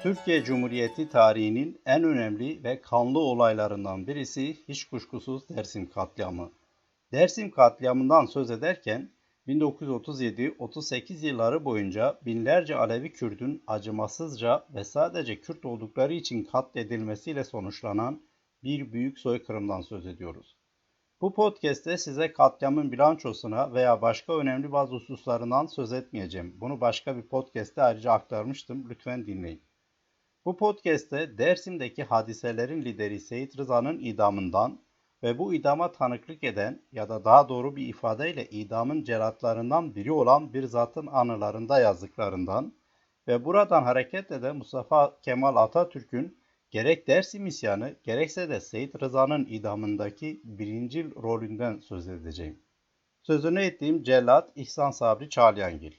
Türkiye Cumhuriyeti tarihinin en önemli ve kanlı olaylarından birisi hiç kuşkusuz Dersim katliamı. Dersim katliamından söz ederken 1937-38 yılları boyunca binlerce Alevi Kürt'ün acımasızca ve sadece Kürt oldukları için katledilmesiyle sonuçlanan bir büyük soykırımdan söz ediyoruz. Bu podcast'te size katliamın bilançosuna veya başka önemli bazı hususlarından söz etmeyeceğim. Bunu başka bir podcast'te ayrıca aktarmıştım. Lütfen dinleyin. Bu podcast'te Dersim'deki hadiselerin lideri Seyit Rıza'nın idamından ve bu idama tanıklık eden ya da daha doğru bir ifadeyle idamın celatlarından biri olan bir zatın anılarında yazdıklarından ve buradan hareketle de Mustafa Kemal Atatürk'ün gerek Dersim isyanı gerekse de Seyit Rıza'nın idamındaki birincil rolünden söz edeceğim. Sözünü ettiğim cellat İhsan Sabri Çağlayangil.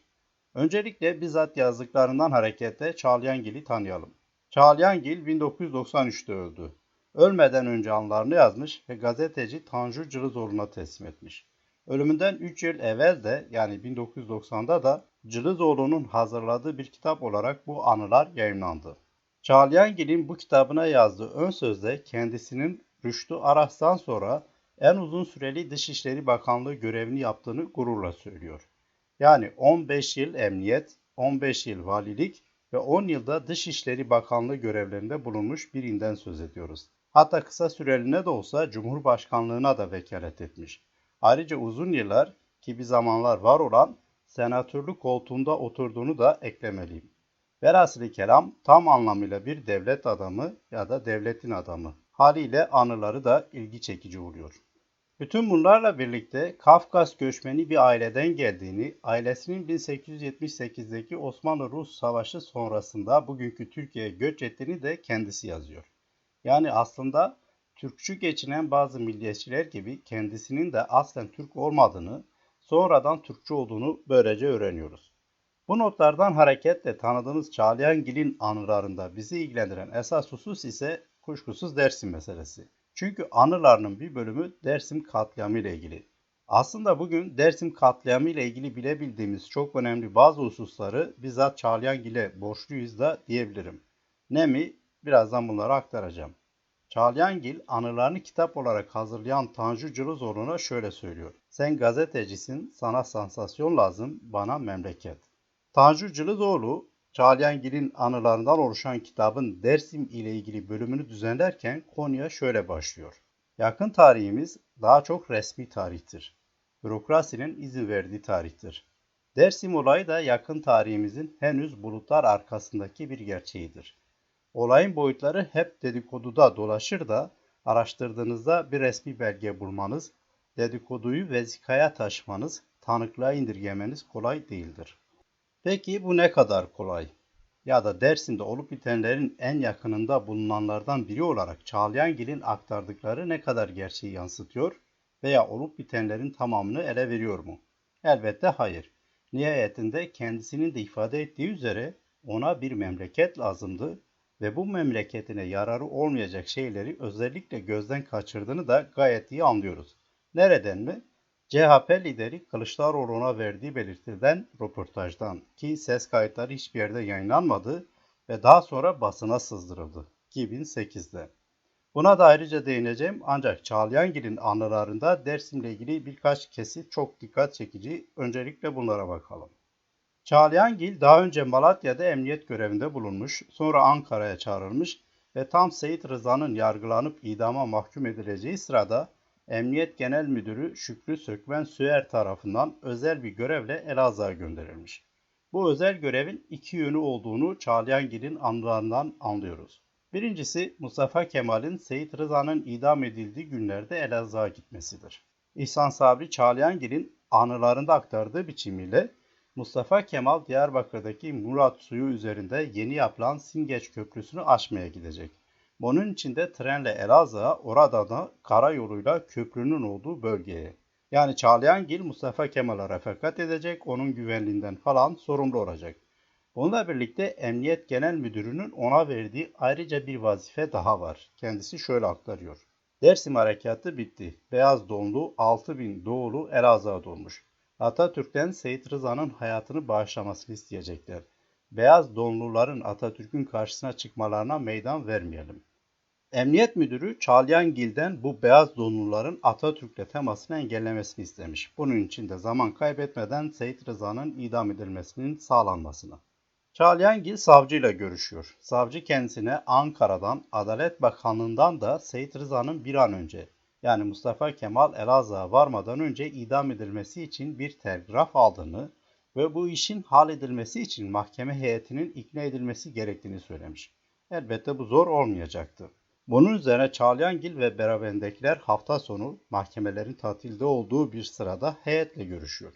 Öncelikle bizzat yazdıklarından hareketle Çağlayangil'i tanıyalım. Çağlayangil 1993'te öldü. Ölmeden önce anılarını yazmış ve gazeteci Tanju Cılızoğlu'na teslim etmiş. Ölümünden 3 yıl evvel de yani 1990'da da Cılızoğlu'nun hazırladığı bir kitap olarak bu anılar yayımlandı. Çağlayangil'in bu kitabına yazdığı ön sözde kendisinin Rüştü Aras'tan sonra en uzun süreli Dışişleri Bakanlığı görevini yaptığını gururla söylüyor. Yani 15 yıl emniyet, 15 yıl valilik ve 10 yılda Dışişleri Bakanlığı görevlerinde bulunmuş birinden söz ediyoruz. Hatta kısa süreliğine de olsa Cumhurbaşkanlığına da vekalet etmiş. Ayrıca uzun yıllar ki bir zamanlar var olan senatörlük koltuğunda oturduğunu da eklemeliyim. Velhasıl kelam tam anlamıyla bir devlet adamı ya da devletin adamı. Haliyle anıları da ilgi çekici oluyor. Bütün bunlarla birlikte Kafkas göçmeni bir aileden geldiğini, ailesinin 1878'deki Osmanlı-Rus Savaşı sonrasında bugünkü Türkiye'ye göç ettiğini de kendisi yazıyor. Yani aslında Türkçü geçinen bazı milliyetçiler gibi kendisinin de aslen Türk olmadığını, sonradan Türkçü olduğunu böylece öğreniyoruz. Bu notlardan hareketle tanıdığımız Çağlayangil'in anılarında bizi ilgilendiren esas husus ise kuşkusuz Dersim meselesi. Çünkü anılarının bir bölümü Dersim katliamı ile ilgili. Aslında bugün Dersim katliamı ile ilgili bilebildiğimiz çok önemli bazı hususları bizzat Çağlayangil'e borçluyuz da diyebilirim. Ne mi? Birazdan bunları aktaracağım. Çağlayangil anılarını kitap olarak hazırlayan Tanju Cılızoğlu'na şöyle söylüyor. Sen gazetecisin, sana sansasyon lazım, bana memleket. Tanju Cılızoğlu, Çağlayangil'in anılarından oluşan kitabın Dersim ile ilgili bölümünü düzenlerken konuya şöyle başlıyor. Yakın tarihimiz daha çok resmi tarihtir. Bürokrasinin izin verdiği tarihtir. Dersim olayı da yakın tarihimizin henüz bulutlar arkasındaki bir gerçeğidir. Olayın boyutları hep dedikoduda dolaşır da araştırdığınızda bir resmi belge bulmanız, dedikoduyu vesikaya taşımanız, tanıklığa indirgemeniz kolay değildir. Peki bu ne kadar kolay? Ya da Dersim'de olup bitenlerin en yakınında bulunanlardan biri olarak Çağlayangil'in aktardıkları ne kadar gerçeği yansıtıyor veya olup bitenlerin tamamını ele veriyor mu? Elbette hayır. Nihayetinde kendisinin de ifade ettiği üzere ona bir memleket lazımdı ve bu memleketine yararı olmayacak şeyleri özellikle gözden kaçırdığını da gayet iyi anlıyoruz. Nereden mi? CHP lideri Kılıçdaroğlu'na verdiği belirtilen röportajdan ki ses kayıtları hiçbir yerde yayınlanmadı ve daha sonra basına sızdırıldı 2008'de. Buna da ayrıca değineceğim ancak Çağlayangil'in anılarında Dersim'le ilgili birkaç kesit çok dikkat çekici. Öncelikle bunlara bakalım. Çağlayangil daha önce Malatya'da emniyet görevinde bulunmuş, sonra Ankara'ya çağrılmış ve tam Seyit Rıza'nın yargılanıp idama mahkum edileceği sırada Emniyet Genel Müdürü Şükrü Sökmen Süer tarafından özel bir görevle Elazığ'a gönderilmiş. Bu özel görevin iki yönü olduğunu Çağlayangil'in anılarından anlıyoruz. Birincisi Mustafa Kemal'in Seyit Rıza'nın idam edildiği günlerde Elazığ'a gitmesidir. İhsan Sabri Çağlayangil'in anılarında aktardığı biçimiyle Mustafa Kemal Diyarbakır'daki Murat Suyu üzerinde yeni yapılan Singeç Köprüsü'nü açmaya gidecek. Bunun için de trenle Elazığ'a, orada da karayoluyla köprünün olduğu bölgeye. Yani Çağlayangil Mustafa Kemal'a refakat edecek, onun güvenliğinden falan sorumlu olacak. Bununla birlikte Emniyet Genel Müdürü'nün ona verdiği ayrıca bir vazife daha var. Kendisi şöyle aktarıyor. Dersim harekatı bitti. Beyaz donlu 6.000 doğulu Elazığ'a dolmuş. Atatürk'ten Seyit Rıza'nın hayatını bağışlamasını isteyecekler. beyaz donluların Atatürk'ün karşısına çıkmalarına meydan vermeyelim. Emniyet Müdürü Çağlayangil'den bu beyaz donluların Atatürk'le temasını engellemesini istemiş. Bunun için de zaman kaybetmeden Seyit Rıza'nın idam edilmesinin sağlanmasını. Çağlayangil savcıyla görüşüyor. Savcı kendisine Ankara'dan, Adalet Bakanlığı'ndan da Seyit Rıza'nın bir an önce, yani Mustafa Kemal Elazığ'a varmadan önce idam edilmesi için bir telgraf aldığını ve bu işin halledilmesi için mahkeme heyetinin ikna edilmesi gerektiğini söylemiş. Elbette bu zor olmayacaktı. Bunun üzerine Çağlayangil ve beraberindekiler hafta sonu mahkemelerin tatilde olduğu bir sırada heyetle görüşüyor.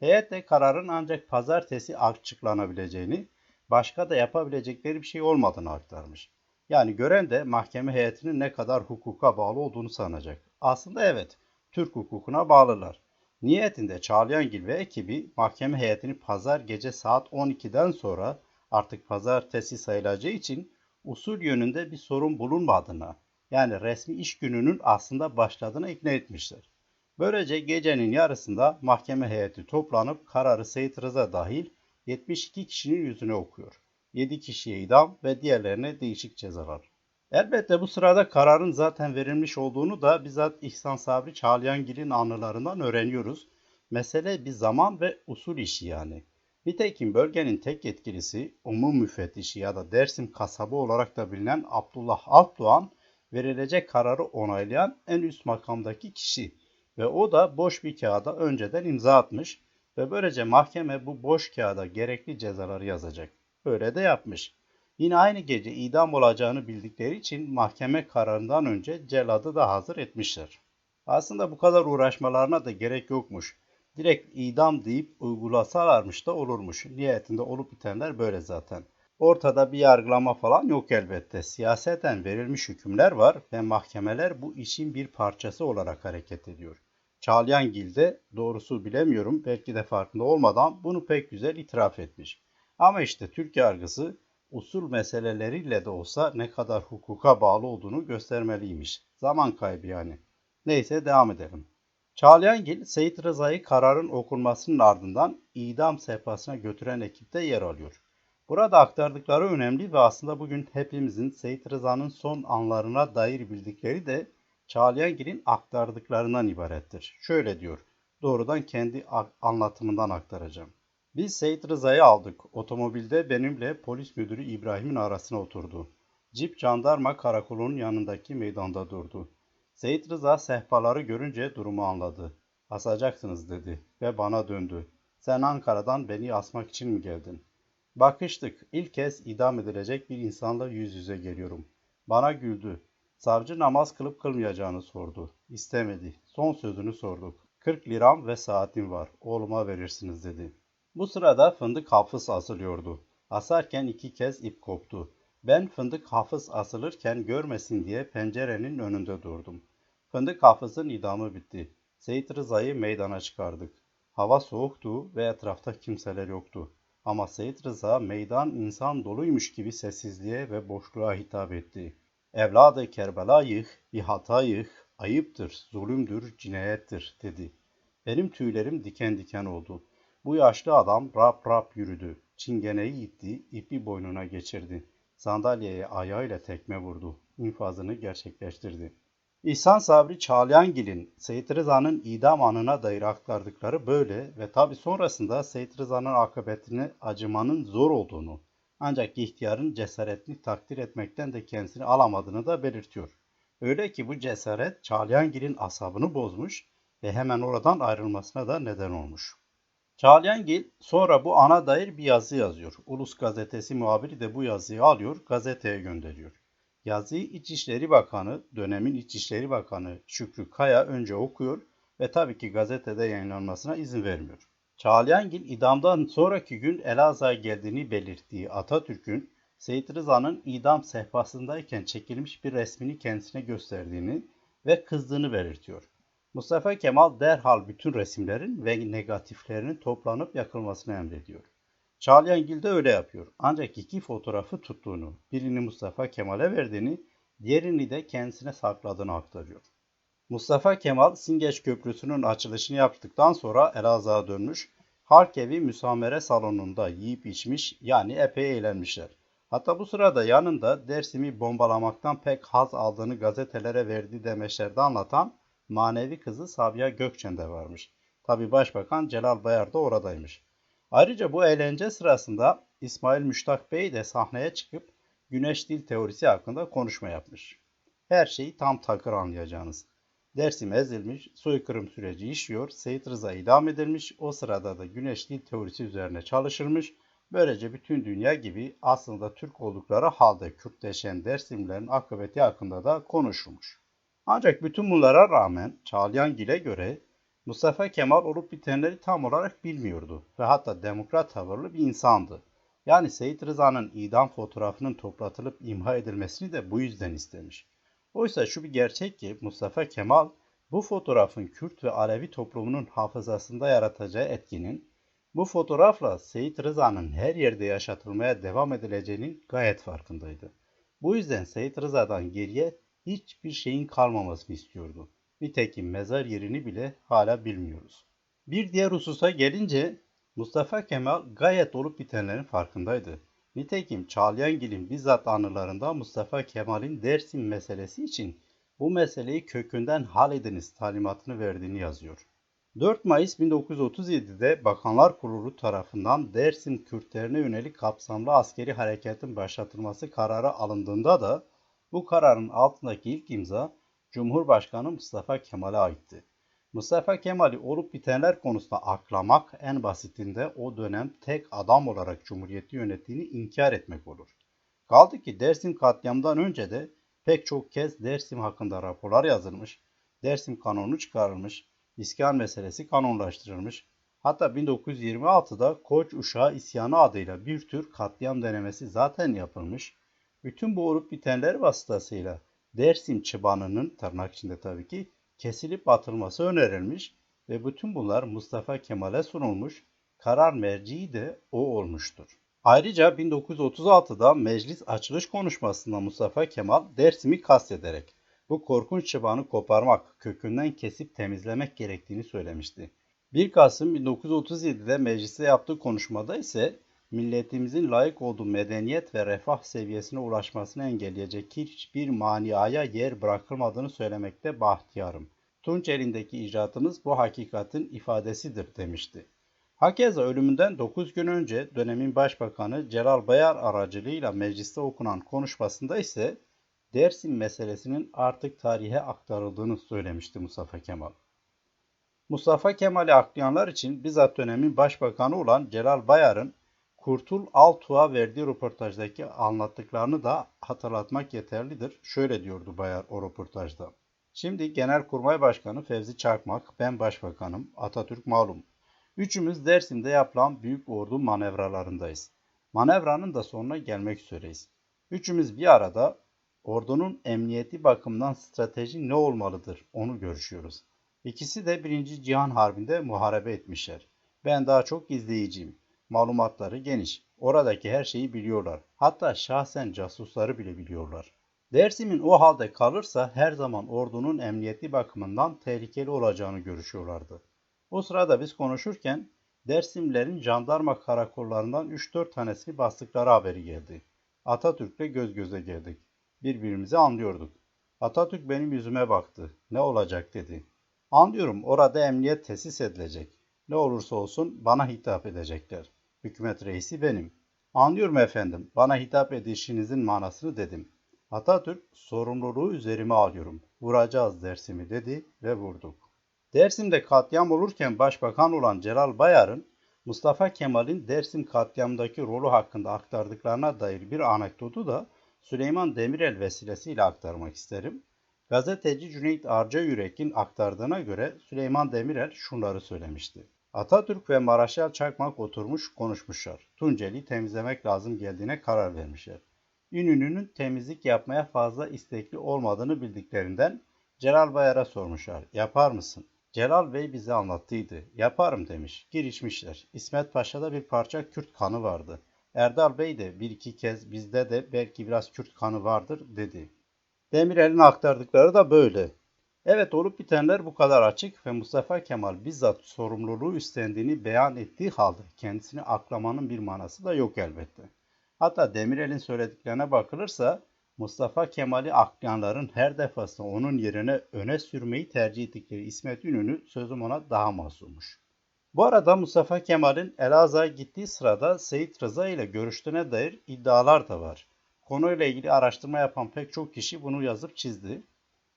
Heyet de kararın ancak pazartesi açıklanabileceğini, başka da yapabilecekleri bir şey olmadığını aktarmış. Yani gören de mahkeme heyetinin ne kadar hukuka bağlı olduğunu sanacak. Aslında evet, Türk hukukuna bağlılar. Niyetinde Çağlayangil ve ekibi mahkeme heyetini pazar gece saat 12'den sonra artık pazartesi sayılacağı için usul yönünde bir sorun bulunmadığına, yani resmi iş gününün aslında başladığına ikna etmişler. Böylece gecenin yarısında mahkeme heyeti toplanıp kararı Seyit Rıza dahil 72 kişinin yüzüne okuyor. 7 kişiye idam ve diğerlerine değişik cezalar. Elbette bu sırada kararın zaten verilmiş olduğunu da bizzat İhsan Sabri Çağlayangil'in anılarından öğreniyoruz. Mesele bir zaman ve usul işi yani. Nitekim bölgenin tek yetkilisi, umum müfettişi ya da Dersim kasabı olarak da bilinen Abdullah Alpdoğan, verilecek kararı onaylayan en üst makamdaki kişi ve o da boş bir kağıda önceden imza atmış ve böylece mahkeme bu boş kağıda gerekli cezaları yazacak. Öyle de yapmış. Yine aynı gece idam olacağını bildikleri için mahkeme kararından önce celadı da hazır etmişler. Aslında bu kadar uğraşmalarına da gerek yokmuş. Direkt idam deyip uygulasalarmış da olurmuş. Nihayetinde olup bitenler böyle zaten. Ortada bir yargılama falan yok elbette. Siyaseten verilmiş hükümler var ve mahkemeler bu işin bir parçası olarak hareket ediyor. Çağlayangil de doğrusu bilemiyorum belki de farkında olmadan bunu pek güzel itiraf etmiş. Ama işte Türk yargısı usul meseleleriyle de olsa ne kadar hukuka bağlı olduğunu göstermeliymiş. Zaman kaybı yani. Neyse devam edelim. Çağlayangil, Seyit Rıza'yı kararın okunmasının ardından idam sehpasına götüren ekipte yer alıyor. Burada aktardıkları önemli ve aslında bugün hepimizin Seyit Rıza'nın son anlarına dair bildikleri de Çağlayangil'in aktardıklarından ibarettir. Şöyle diyor, doğrudan kendi anlatımından aktaracağım. Biz Seyit Rıza'yı aldık. Otomobilde benimle polis müdürü İbrahim'in arasına oturdu. Cip jandarma karakolunun yanındaki meydanda durdu. Seyit Rıza sehpaları görünce durumu anladı. Asacaksınız dedi ve bana döndü. Sen Ankara'dan beni asmak için mi geldin? Bakıştık. İlk kez idam edilecek bir insanla yüz yüze geliyorum. Bana güldü. Savcı namaz kılıp kılmayacağını sordu. İstemedi. Son sözünü sorduk. 40 liram ve saatim var. Oğluma verirsiniz dedi. Bu sırada Fındık Hafız asılıyordu. Asarken 2 kez ip koptu. Ben Fındık Hafız asılırken görmesin diye pencerenin önünde durdum. Fındık Hafız'ın idamı bitti. Seyit Rıza'yı meydana çıkardık. Hava soğuktu ve etrafta kimseler yoktu. Ama Seyit Rıza meydan insan doluymuş gibi sessizliğe ve boşluğa hitap etti. Evladı Kerbelayıh, bir hatayıh, ayıptır, zulümdür, cinayettir dedi. Benim tüylerim diken diken oldu. Bu yaşlı adam rap rap yürüdü. Çingeneyi itti, ipi boynuna geçirdi. Sandalyeye ayağıyla tekme vurdu. İnfazını gerçekleştirdi. İhsan Sabri Çağlayangil'in Seyit Rıza'nın idam anına dair aktardıkları böyle ve tabi sonrasında Seyit Rıza'nın akıbetine acımanın zor olduğunu ancak ihtiyarın cesaretini takdir etmekten de kendisini alamadığını da belirtiyor. Öyle ki bu cesaret Çağlayangil'in asabını bozmuş ve hemen oradan ayrılmasına da neden olmuş. Çağlayangil sonra bu ana dair bir yazı yazıyor. Ulus Gazetesi muhabiri de bu yazıyı alıyor, gazeteye gönderiyor. Yazıyı İçişleri Bakanı, dönemin İçişleri Bakanı Şükrü Kaya önce okuyor ve tabii ki gazetede yayınlanmasına izin vermiyor. Çağlayangil idamdan sonraki gün Elazığ'a geldiğini belirttiği Atatürk'ün Seyit Rıza'nın idam sehpasındayken çekilmiş bir resmini kendisine gösterdiğini ve kızdığını belirtiyor. Mustafa Kemal derhal bütün resimlerin ve negatiflerinin toplanıp yakılmasını emrediyor. Çağlayangil de öyle yapıyor. Ancak 2 fotoğrafı tuttuğunu, birini Mustafa Kemal'e verdiğini, diğerini de kendisine sakladığını aktarıyor. Mustafa Kemal Singeç Köprüsü'nün açılışını yaptıktan sonra Elazığ'a dönmüş, Halk evi müsamere salonunda yiyip içmiş, yani epey eğlenmişler. Hatta bu sırada yanında Dersim'i bombalamaktan pek haz aldığını gazetelere verdiği demeçlerde anlatan manevi kızı Sabiha Gökçen de varmış. Tabi Başbakan Celal Bayar da oradaymış. Ayrıca bu eğlence sırasında İsmail Müştak Bey de sahneye çıkıp güneş dil teorisi hakkında konuşma yapmış. Her şeyi tam takır anlayacağınız. Dersim ezilmiş, soykırım süreci işliyor, Seyit Rıza idam edilmiş, o sırada da güneş dil teorisi üzerine çalışılmış. Böylece bütün dünya gibi aslında Türk oldukları halde Kürtleşen Dersimlerin akıbeti hakkında da konuşulmuş. Ancak bütün bunlara rağmen Çağlayangil'e göre Mustafa Kemal olup bitenleri tam olarak bilmiyordu ve hatta demokrat tavırlı bir insandı. Yani Seyit Rıza'nın idam fotoğrafının toplatılıp imha edilmesini de bu yüzden istemiş. Oysa şu bir gerçek ki Mustafa Kemal bu fotoğrafın Kürt ve Alevi toplumunun hafızasında yaratacağı etkinin bu fotoğrafla Seyit Rıza'nın her yerde yaşatılmaya devam edileceğinin gayet farkındaydı. Bu yüzden Seyit Rıza'dan geriye hiçbir şeyin kalmamasını istiyordu. Nitekim mezar yerini bile hala bilmiyoruz. Bir diğer hususa gelince Mustafa Kemal gayet olup bitenlerin farkındaydı. Nitekim Çağlayangil'in bizzat anılarında Mustafa Kemal'in Dersim meselesi için bu meseleyi kökünden hallediniz talimatını verdiğini yazıyor. 4 Mayıs 1937'de Bakanlar Kurulu tarafından Dersim Kürtlerine yönelik kapsamlı askeri hareketin başlatılması kararı alındığında da bu kararın altındaki ilk imza Cumhurbaşkanı Mustafa Kemal'e aitti. Mustafa Kemal'i olup bitenler konusunda aklamak en basitinde o dönem tek adam olarak Cumhuriyeti yönettiğini inkar etmek olur. Kaldı ki Dersim katliamından önce de pek çok kez Dersim hakkında raporlar yazılmış, Dersim kanunu çıkarılmış, İskan meselesi kanunlaştırılmış. Hatta 1926'da Koç Uşağı isyanı adıyla bir tür katliam denemesi zaten yapılmış. Bütün bu olup bitenler vasıtasıyla Dersim çıbanının tırnak içinde tabii ki kesilip atılması önerilmiş ve bütün bunlar Mustafa Kemal'e sunulmuş, karar merciği de o olmuştur. Ayrıca 1936'da meclis açılış konuşmasında Mustafa Kemal Dersim'i kastederek bu korkunç çıbanı koparmak, kökünden kesip temizlemek gerektiğini söylemişti. 1 Kasım 1937'de mecliste yaptığı konuşmada ise milletimizin layık olduğu medeniyet ve refah seviyesine ulaşmasını engelleyecek hiçbir maniaya yer bırakılmadığını söylemekte bahtiyarım. Tunceli'ndeki icraatımız bu hakikatin ifadesidir demişti. Hakeza ölümünden 9 gün önce dönemin başbakanı Celal Bayar aracılığıyla mecliste okunan konuşmasında ise Dersim meselesinin artık tarihe aktarıldığını söylemişti Mustafa Kemal. Mustafa Kemal'i aklayanlar için bizzat dönemin başbakanı olan Celal Bayar'ın Kurtul Altuğ'a verdiği röportajdaki anlattıklarını da hatırlatmak yeterlidir. Şöyle diyordu Bayar o röportajda. Şimdi Genelkurmay Başkanı Fevzi Çakmak, ben başbakanım, Atatürk malum. Üçümüz Dersim'de yapılan büyük ordu manevralarındayız. Manevranın da sonuna gelmek üzereyiz. Üçümüz bir arada ordunun emniyeti bakımından strateji ne olmalıdır onu görüşüyoruz. İkisi de 1. Cihan Harbi'nde muharebe etmişler. Ben daha çok izleyiciyim. Malumatları geniş. Oradaki her şeyi biliyorlar. Hatta şahsen casusları bile biliyorlar. Dersim'in o halde kalırsa her zaman ordunun emniyeti bakımından tehlikeli olacağını görüşüyorlardı. O sırada biz konuşurken Dersimlerin jandarma karakollarından 3-4 tanesini bastıkları haberi geldi. Atatürk'le göz göze geldik. Birbirimizi anlıyorduk. Atatürk benim yüzüme baktı. Ne olacak dedi. Anlıyorum, orada emniyet tesis edilecek. Ne olursa olsun bana hitap edecekler. Hükümet reisi benim. Anlıyorum efendim, bana hitap edişinizin manasını dedim. Atatürk sorumluluğu üzerime alıyorum. Vuracağız Dersim'i dedi ve vurduk. Dersim'de katliam olurken başbakan olan Celal Bayar'ın Mustafa Kemal'in Dersim katliamındaki rolü hakkında aktardıklarına dair bir anekdotu da Süleyman Demirel vesilesiyle aktarmak isterim. Gazeteci Cüneyt Arcayürek'in aktardığına göre Süleyman Demirel şunları söylemişti. Atatürk ve Maraşal Çakmak oturmuş konuşmuşlar. Tunceli'yi temizlemek lazım geldiğine karar vermişler. İnönü'nün temizlik yapmaya fazla istekli olmadığını bildiklerinden Celal Bayar'a sormuşlar. Yapar mısın? Celal Bey bize anlattıydı. Yaparım demiş. Girişmişler. İsmet Paşa'da bir parça Kürt kanı vardı. Erdal Bey de bir iki kez bizde de belki biraz Kürt kanı vardır dedi. Demirel'in aktardıkları da böyle. Evet, olup bitenler bu kadar açık ve Mustafa Kemal bizzat sorumluluğu üstlendiğini beyan ettiği halde kendisini aklamanın bir manası da yok elbette. Hatta Demirel'in söylediklerine bakılırsa Mustafa Kemal'i aklayanların her defasında onun yerine öne sürmeyi tercih ettikleri İsmet İnönü sözüm ona daha masummuş. Bu arada Mustafa Kemal'in Elazığ'a gittiği sırada Seyit Rıza ile görüştüğüne dair iddialar da var. Konuyla ilgili araştırma yapan pek çok kişi bunu yazıp çizdi.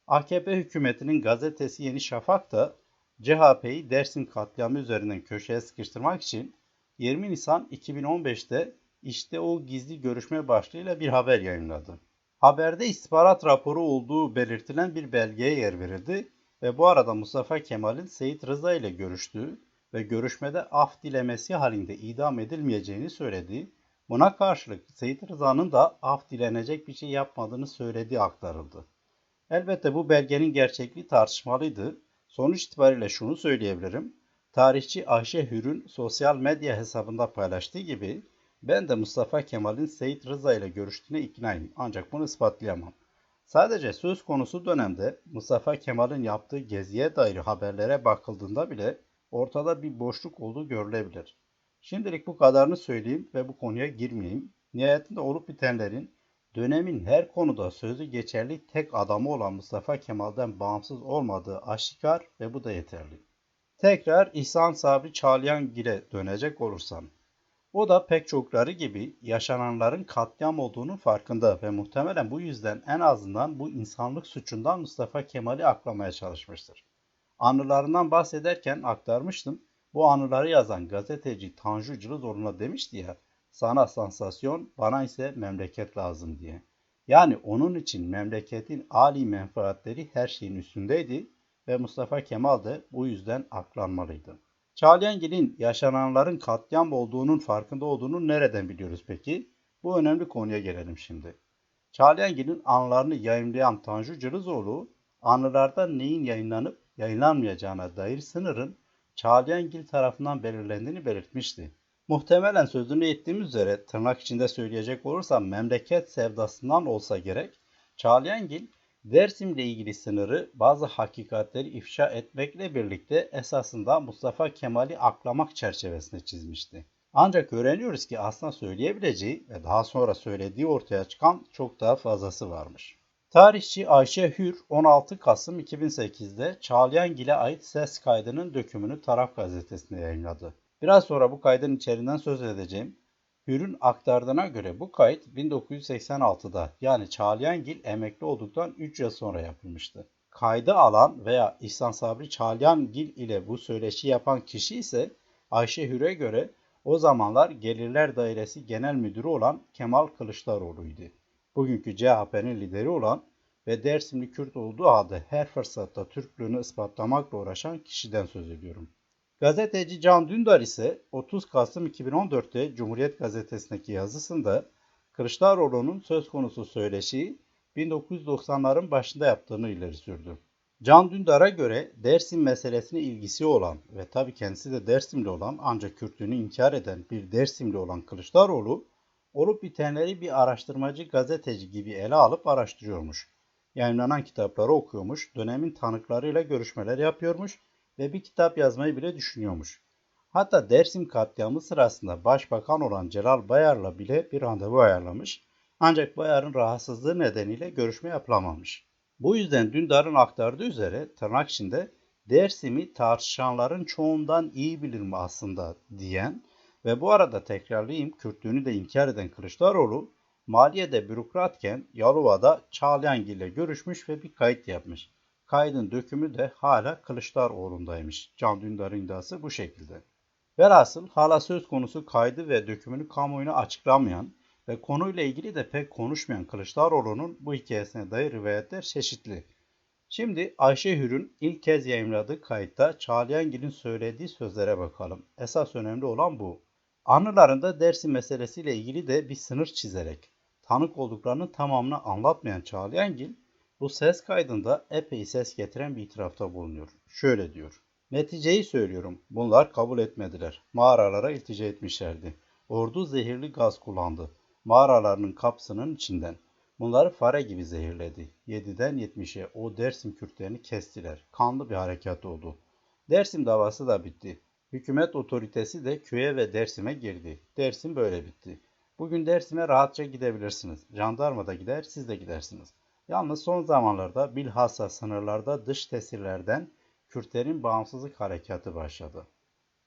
AKP hükümetinin gazetesi Yeni Şafak da CHP'yi Dersim katliamı üzerinden köşeye sıkıştırmak için 20 Nisan 2015'te işte o gizli görüşme başlığıyla bir haber yayınladı. Haberde istihbarat raporu olduğu belirtilen bir belgeye yer verildi ve bu arada Mustafa Kemal'in Seyit Rıza ile görüştüğü ve görüşmede af dilemesi halinde idam edilmeyeceğini söyledi. Buna karşılık Seyit Rıza'nın da af dilenecek bir şey yapmadığını söylediği aktarıldı. Elbette bu belgenin gerçekliği tartışmalıydı. Sonuç itibariyle şunu söyleyebilirim. Tarihçi Ayşe Hür'ün sosyal medya hesabında paylaştığı gibi ben de Mustafa Kemal'in Seyit Rıza ile görüştüğüne iknayım. Ancak bunu ispatlayamam. Sadece söz konusu dönemde Mustafa Kemal'in yaptığı geziye dair haberlere bakıldığında bile ortada bir boşluk olduğu görülebilir. Şimdilik bu kadarını söyleyeyim ve bu konuya girmeyeyim. Nihayetinde olup bitenlerin dönemin her konuda sözü geçerli tek adamı olan Mustafa Kemal'den bağımsız olmadığı aşikar ve bu da yeterli. Tekrar İhsan Sabri Çağlayangil'e dönecek olursam, o da pek çokları gibi yaşananların katliam olduğunun farkında ve muhtemelen bu yüzden en azından bu insanlık suçundan Mustafa Kemal'i aklamaya çalışmıştır. Anılarından bahsederken aktarmıştım. Bu anıları yazan gazeteci Tanju Cılızoğlu'na demişti ya, sana sansasyon, bana ise memleket lazım diye. Yani onun için memleketin âli menfaatleri her şeyin üstündeydi ve Mustafa Kemal de bu yüzden aklanmalıydı. Çağlayangil'in yaşananların katliam olduğunun farkında olduğunu nereden biliyoruz peki? Bu önemli konuya gelelim şimdi. Çağlayangil'in anılarını yayımlayan Tanju Cırızoğlu, anılarda neyin yayınlanıp yayınlanmayacağına dair sınırın Çağlayangil tarafından belirlendiğini belirtmişti. Muhtemelen sözünü ettiğimiz üzere tırnak içinde söyleyecek olursam memleket sevdasından olsa gerek, Çağlayangil Dersim'le ilgili sınırı bazı hakikatleri ifşa etmekle birlikte esasında Mustafa Kemal'i aklamak çerçevesinde çizmişti. Ancak öğreniyoruz ki aslında söyleyebileceği ve daha sonra söylediği ortaya çıkan çok daha fazlası varmış. Tarihçi Ayşe Hür 16 Kasım 2008'de Çağlayangil'e ait ses kaydının dökümünü Taraf gazetesinde yayınladı. Biraz sonra bu kaydın içeriğinden söz edeceğim. Hür'ün aktardığına göre bu kayıt 1986'da yani Çağlayangil emekli olduktan 3 yıl sonra yapılmıştı. Kaydı alan veya İhsan Sabri Çağlayangil ile bu söyleşi yapan kişi ise Ayşe Hür'e göre o zamanlar Gelirler Dairesi Genel Müdürü olan Kemal Kılıçdaroğlu'ydu. Bugünkü CHP'nin lideri olan ve Dersimli Kürt olduğu halde her fırsatta Türklüğünü ispatlamakla uğraşan kişiden söz ediyorum. Gazeteci Can Dündar ise 30 Kasım 2014'te Cumhuriyet Gazetesi'ndeki yazısında Kılıçdaroğlu'nun söz konusu söyleşiyi 1990'ların başında yaptığını ileri sürdü. Can Dündar'a göre Dersim meselesine ilgisi olan ve tabii kendisi de Dersimli olan ancak Kürtlüğünü inkar eden bir Dersimli olan Kılıçdaroğlu, olup bitenleri bir araştırmacı gazeteci gibi ele alıp araştırıyormuş. Yayınlanan kitapları okuyormuş, dönemin tanıklarıyla görüşmeler yapıyormuş ve bir kitap yazmayı bile düşünüyormuş. Hatta Dersim katliamı sırasında başbakan olan Celal Bayar'la bile bir randevu ayarlamış. Ancak Bayar'ın rahatsızlığı nedeniyle görüşme yapılamamış. Bu yüzden Dündar'ın aktardığı üzere tırnak içinde Dersim'i tartışanların çoğundan iyi bilir mi aslında diyen ve bu arada tekrarlayayım Kürtlüğünü de inkar eden Kılıçdaroğlu maliyede bürokratken Yalova'da Çağlayangil ile görüşmüş ve bir kayıt yapmış. Kaydın dökümü de hala Kılıçdaroğlu'ndaymış. Can Dündar'ın iddiası bu şekilde. Velhasıl hala söz konusu kaydı ve dökümünü kamuoyuna açıklamayan ve konuyla ilgili de pek konuşmayan Kılıçdaroğlu'nun bu hikayesine dair rivayetler çeşitli. Şimdi Ayşe Hür'ün ilk kez yayımladığı kayıtta Çağlayangil'in söylediği sözlere bakalım. Esas önemli olan bu. Anılarında Dersim meselesiyle ilgili de bir sınır çizerek tanık olduklarının tamamını anlatmayan Çağlayangil, bu ses kaydında epey ses getiren bir itirafta bulunuyor. Şöyle diyor. Neticeyi söylüyorum. Bunlar kabul etmediler. Mağaralara iltica etmişlerdi. Ordu zehirli gaz kullandı. Mağaralarının kapısının içinden. Bunları fare gibi zehirledi. 7'den 70'e o Dersim Kürtlerini kestiler. Kanlı bir harekat oldu. Dersim davası da bitti. Hükümet otoritesi de köye ve Dersim'e girdi. Dersim böyle bitti. Bugün Dersim'e rahatça gidebilirsiniz. Jandarma da gider, siz de gidersiniz. Yalnız son zamanlarda bilhassa sınırlarda dış tesirlerden Kürtlerin bağımsızlık harekatı başladı.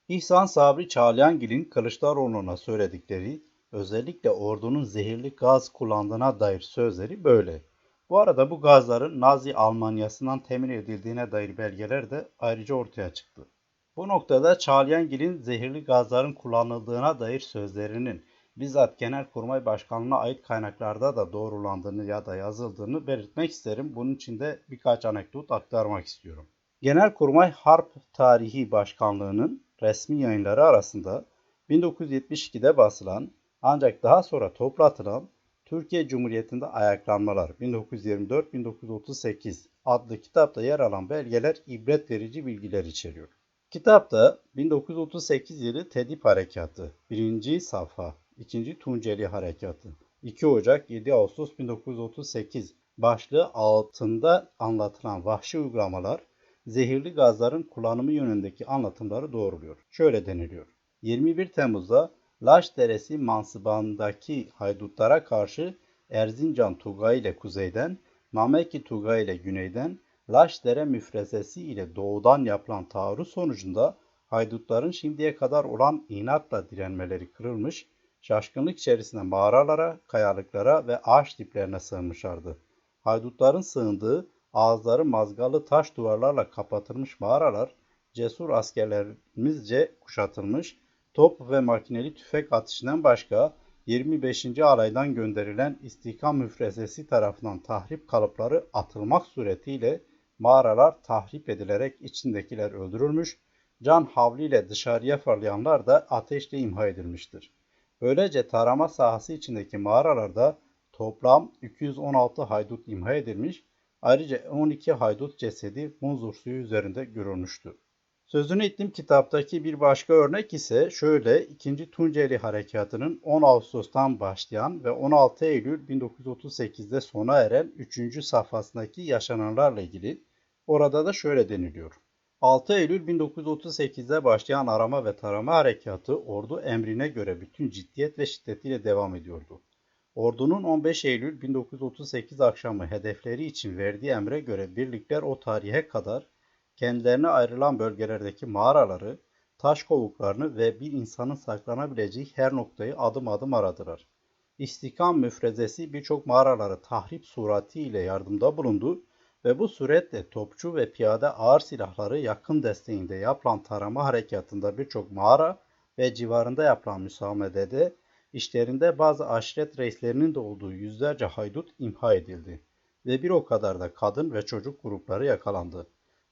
İhsan Sabri Çağlayangil'in Kılıçdaroğlu'na söyledikleri, özellikle ordunun zehirli gaz kullandığına dair sözleri böyle. Bu arada bu gazların Nazi Almanyası'ndan temin edildiğine dair belgeler de ayrıca ortaya çıktı. Bu noktada Çağlayangil'in zehirli gazların kullanıldığına dair sözlerinin bizzat Genelkurmay Başkanlığı'na ait kaynaklarda da doğrulandığını ya da yazıldığını belirtmek isterim. Bunun için de birkaç anekdot aktarmak istiyorum. Genelkurmay Harp Tarihi Başkanlığı'nın resmi yayınları arasında 1972'de basılan ancak daha sonra toplatılan Türkiye Cumhuriyeti'nde Ayaklanmalar 1924-1938 adlı kitapta yer alan belgeler ibret verici bilgiler içeriyor. Kitapta 1938 yılı Tedip Harekatı 1. Safha 2. Tunceli Harekatı 2 Ocak 7 Ağustos 1938 başlığı altında anlatılan vahşi uygulamalar zehirli gazların kullanımı yönündeki anlatımları doğruluyor. Şöyle deniliyor. 21 Temmuz'da Laş Deresi mansıbandaki haydutlara karşı Erzincan Tugayı ile kuzeyden, Mameki Tugayı ile güneyden, Laşdere müfrezesi ile doğudan yapılan taarruz sonucunda haydutların şimdiye kadar olan inatla direnmeleri kırılmış, şaşkınlık içerisinde mağaralara, kayalıklara ve ağaç diplerine sığınmışlardı. Haydutların sığındığı ağızları mazgalı taş duvarlarla kapatılmış mağaralar, cesur askerlerimizce kuşatılmış, top ve makineli tüfek atışından başka 25. Alaydan gönderilen istihkam müfrezesi tarafından tahrip kalıpları atılmak suretiyle mağaralar tahrip edilerek içindekiler öldürülmüş, can havliyle dışarıya fırlayanlar da ateşle imha edilmiştir. Böylece tarama sahası içindeki mağaralarda toplam 216 haydut imha edilmiş, ayrıca 12 haydut cesedi Munzur suyu üzerinde görülmüştür. Sözünü ettiğim kitaptaki bir başka örnek ise şöyle 2. Tunceli Harekatı'nın 10 Ağustos'tan başlayan ve 16 Eylül 1938'de sona eren 3. safhasındaki yaşananlarla ilgili. Orada da şöyle deniliyor. 6 Eylül 1938'de başlayan arama ve tarama harekatı ordu emrine göre bütün ciddiyet ve şiddetiyle devam ediyordu. Ordunun 15 Eylül 1938 akşamı hedefleri için verdiği emre göre birlikler o tarihe kadar kendilerine ayrılan bölgelerdeki mağaraları, taş kovuklarını ve bir insanın saklanabileceği her noktayı adım adım aradılar. İstihkam müfrezesi birçok mağaraları tahrip suratiyle yardımda bulundu ve bu suretle topçu ve piyade ağır silahları yakın desteğinde yapılan tarama harekatında birçok mağara ve civarında yapılan müsamedede işlerinde bazı aşiret reislerinin de olduğu yüzlerce haydut imha edildi ve bir o kadar da kadın ve çocuk grupları yakalandı.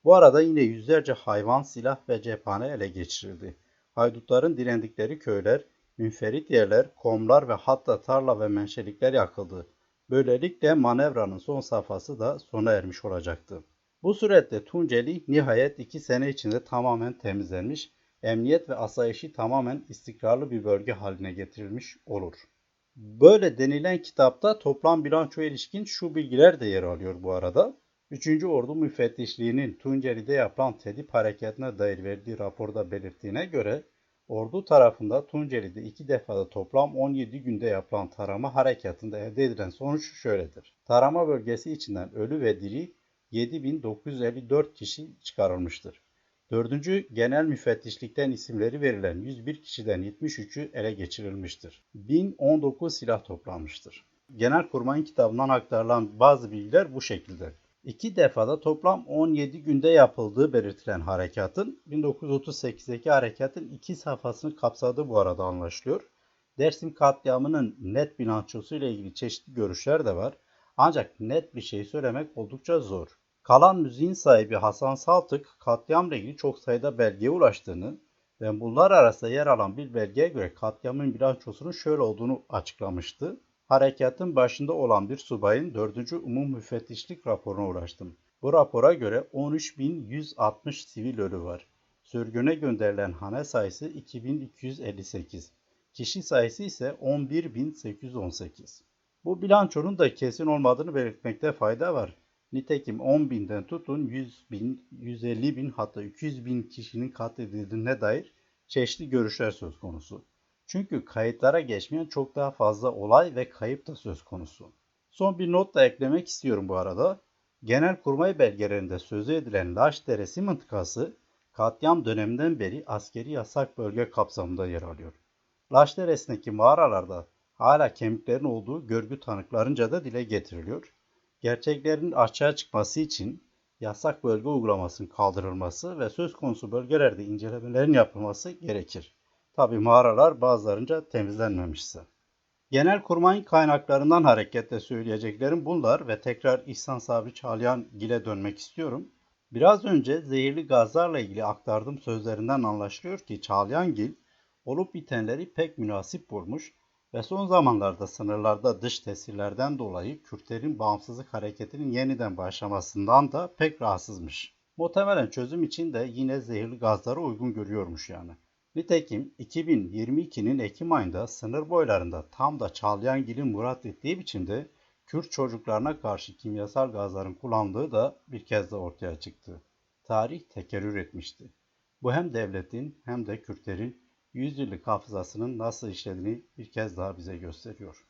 Bu arada yine yüzlerce hayvan, silah ve cephane ele geçirildi. Haydutların direndikleri köyler, münferit yerler, komlar ve hatta tarla ve menşelikler yakıldı. Böylelikle manevranın son safhası da sona ermiş olacaktı. Bu surette Tunceli nihayet 2 sene içinde tamamen temizlenmiş, emniyet ve asayişi tamamen istikrarlı bir bölge haline getirilmiş olur. Böyle denilen kitapta toplam bilançoya ilişkin şu bilgiler de yer alıyor bu arada. 3. Ordu Müfettişliği'nin Tunceli'de yapılan Tedip harekatına dair verdiği raporda belirttiğine göre ordu tarafında Tunceli'de 2 defada toplam 17 günde yapılan tarama harekatında elde edilen sonuç şöyledir. Tarama bölgesi içinden ölü ve diri 7.954 kişi çıkarılmıştır. 4. Genel Müfettişlikten isimleri verilen 101 kişiden 73'ü ele geçirilmiştir. 1019 silah toplanmıştır. Genelkurmay'ın kitabından aktarılan bazı bilgiler bu şekilde. 2 defada toplam 17 günde yapıldığı belirtilen harekatın 1938'deki harekatın 2 safhasını kapsadığı bu arada anlaşılıyor. Dersim katliamının net bilançosu ile ilgili çeşitli görüşler de var. Ancak net bir şey söylemek oldukça zor. Kalan müziğin sahibi Hasan Saltık katliamla ilgili çok sayıda belgeye ulaştığını ve bunlar arasında yer alan bir belgeye göre katliamın bilançosunun şöyle olduğunu açıklamıştı. Harekatın başında olan bir subayın 4. Umum Müfettişlik raporuna ulaştım. Bu rapora göre 13.160 sivil ölü var. Sürgüne gönderilen hane sayısı 2.258. Kişi sayısı ise 11.818. Bu bilançonun da kesin olmadığını belirtmekte fayda var. Nitekim 10 binden tutun 100 bin, 150 bin hatta 200 bin kişinin katledildiğine dair çeşitli görüşler söz konusu. Çünkü kayıtlara geçmeyen çok daha fazla olay ve kayıp da söz konusu. Son bir not da eklemek istiyorum bu arada. Genelkurmay belgelerinde sözü edilen Laşderesi mıntıkası katliam döneminden beri askeri yasak bölge kapsamında yer alıyor. Laşderesi'ndeki mağaralarda hala kemiklerin olduğu görgü tanıklarınca da dile getiriliyor. Gerçeklerin açığa çıkması için yasak bölge uygulamasının kaldırılması ve söz konusu bölgelerde incelemelerin yapılması gerekir. Tabi mağaralar bazılarınca temizlenmemişse. Genelkurmay'ın kaynaklarından hareketle söyleyeceklerim bunlar ve tekrar İhsan Sabri Çağlayangil'e dönmek istiyorum. Biraz önce zehirli gazlarla ilgili aktardığım sözlerinden anlaşılıyor ki Çağlayangil olup bitenleri pek münasip bulmuş ve son zamanlarda sınırlarda dış tesirlerden dolayı Kürtlerin bağımsızlık hareketinin yeniden başlamasından da pek rahatsızmış. Muhtemelen çözüm için de yine zehirli gazları uygun görüyormuş yani. Nitekim 2022'nin Ekim ayında sınır boylarında tam da Çağlayangil'in murat ettiği biçimde Kürt çocuklarına karşı kimyasal gazların kullanıldığı da bir kez de ortaya çıktı. Tarih tekerrür etmişti. Bu hem devletin hem de Kürtlerin yüzyıllık hafızasının nasıl işlediğini bir kez daha bize gösteriyor.